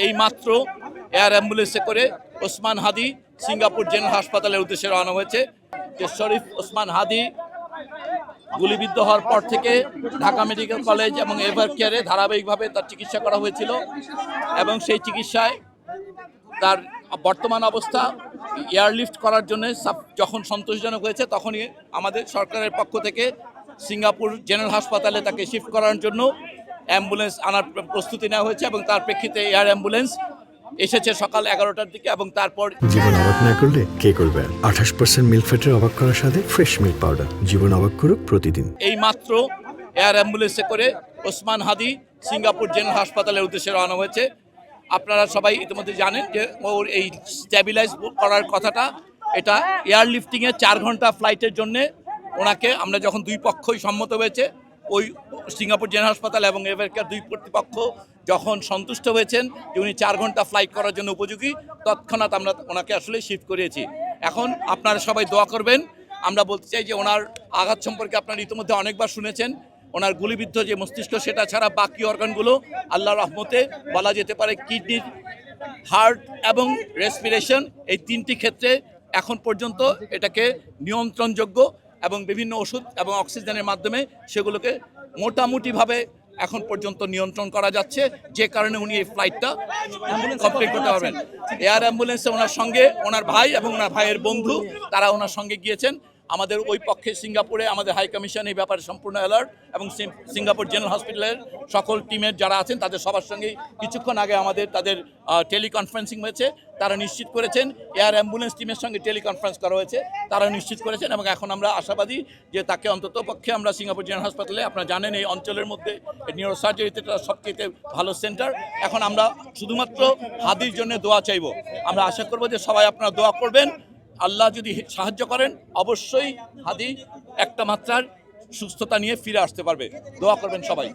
এই মাত্র এয়ার অ্যাম্বুলেন্সে করে ওসমান হাদি সিঙ্গাপুর জেনারেল হাসপাতালের উদ্দেশ্যে রওনা হয়েছে। যে শরীফ ওসমান হাদি গুলিবিদ্ধ হওয়ার পর থেকে ঢাকা মেডিকেল কলেজ এবং এভার কেয়ারে ধারাবাহিকভাবে তার চিকিৎসা করা হয়েছিল এবং সেই চিকিৎসায় তার বর্তমান অবস্থা এয়ারলিফট করার জন্য যখন সন্তোষজনক হয়েছে তখনই আমাদের সরকারের পক্ষ থেকে সিঙ্গাপুর জেনারেল হাসপাতালে তাকে শিফট করার জন্য অ্যাম্বুলেন্স আনার প্রস্তুতি নেওয়া হয়েছে এবং তার প্রেক্ষিতে এয়ার অ্যাম্বুলেন্স এসেছে সকাল 11টার দিকে এবং তারপর জীবন অবাক না করলে কে করবে? 28% মিল্ক ফ্যাটের অবাক করার সাথে ফ্রেশ মিল্ক পাউডার। জীবন অবাক করুক প্রতিদিন। এই মাত্র এয়ার অ্যাম্বুলেন্সে করে ওসমান হাদি সিঙ্গাপুর জেনারেল হাসপাতালের উদ্দেশ্যে রওনা হয়েছে। আপনারা সবাই ইতিমধ্যে জানেন যে ওর এই স্ট্যাবিলাইজ করার কথাটা, এটা এয়ারলিফটিংয়ে 4 ঘন্টা ফ্লাইটের জন্যে ওনাকে আমরা যখন দুই পক্ষই সম্মত হয়েছে, ওই সিঙ্গাপুর জেনারেল হাসপাতাল এবং এভারকেয়ার দুই কর্তৃপক্ষ যখন সন্তুষ্ট হয়েছেন যে উনি 4 ঘন্টা ফ্লাইট করার জন্য উপযোগী, তৎক্ষণাৎ আমরা ওনাকে আসলে শিফট করিয়েছি। এখন আপনারা সবাই দোয়া করবেন। আমরা বলতে চাই যে ওনার আঘাত সম্পর্কে আপনারা ইতিমধ্যে অনেকবার শুনেছেন। ওনার গুলিবিদ্ধ যে মস্তিষ্ক, সেটা ছাড়া বাকি অর্গানগুলো আল্লাহর রহমতে বলা যেতে পারে কিডনির, হার্ট এবং রেসপিরেশন, এই 3টি ক্ষেত্রে এখন পর্যন্ত এটাকে নিয়ন্ত্রণযোগ্য এবং বিভিন্ন ওষুধ এবং অক্সিজেনের মাধ্যমে সেগুলোকে মোটামুটিভাবে এখন পর্যন্ত নিয়ন্ত্রণ করা যাচ্ছে, যে কারণে উনি এই ফ্লাইটটা কমপ্লিট করতে পারবেন। এয়ার অ্যাম্বুলেন্সে ওনার সঙ্গে ওনার ভাই এবং ওনার ভাইয়ের বন্ধু, তারা ওনার সঙ্গে গিয়েছেন। আমাদের ওই পক্ষে সিঙ্গাপুরে আমাদের হাই কমিশন এই ব্যাপারে সম্পূর্ণ অ্যালার্ট এবং সিঙ্গাপুর জেনারেল হসপিটালের সকল টিমের যারা আছেন তাদের সবার সঙ্গে কিছুক্ষণ আগে তাদের টেলিকনফারেন্সিং হয়েছে। তারা নিশ্চিত করেছেন, এয়ার অ্যাম্বুলেন্স টিমের সঙ্গে টেলিকনফারেন্স করা হয়েছে, তারা নিশ্চিত করেছেন এবং এখন আমরা আশাবাদী যে তাকে অন্তত পক্ষে আমরা সিঙ্গাপুর জেনারেল হাসপাতালে, আপনারা জানেন এই অঞ্চলের মধ্যে নিউরোসার্জারিতে সবচেয়ে ভালো সেন্টার। এখন আমরা শুধুমাত্র হাদির জন্য দোয়া চাইব। আমরা আশা করব যে সবাই আপনারা দোয়া করবেন। আল্লাহ যদি সাহায্য করেন অবশ্যই হাদি একটা মাত্রার সুস্থতা নিয়ে ফিরে আসতে পারবে। দোয়া করবেন সবাই।